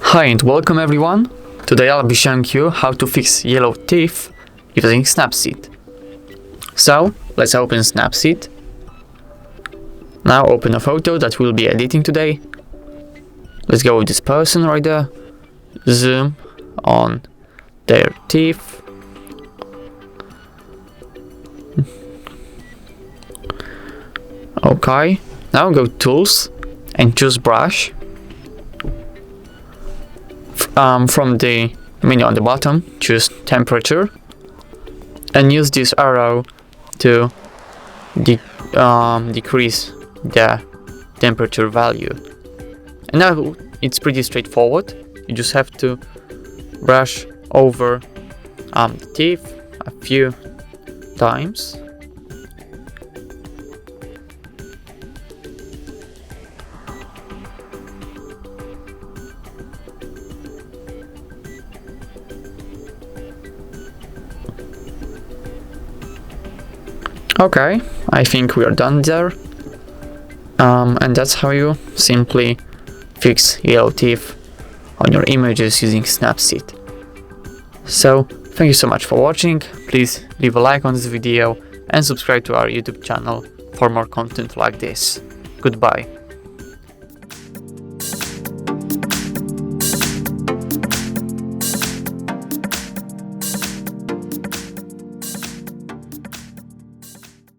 Hi and welcome everyone. Today I'll be showing you how to fix yellow teeth using Snapseed. So let's open Snapseed. Now open a photo that we'll be editing today. Let's go with this person right there. Zoom on their teeth. Okay, now go Tools and choose Brush. From the menu on the bottom, choose Temperature and use this arrow to decrease the temperature value. And now it's pretty straightforward. You just have to brush over the teeth a few times. Okay, I think we are done there. And that's how you simply fix yellow teeth on your images using Snapseed. So, thank you so much for watching. Please leave a like on this video and subscribe to our YouTube channel for more content like this. Goodbye.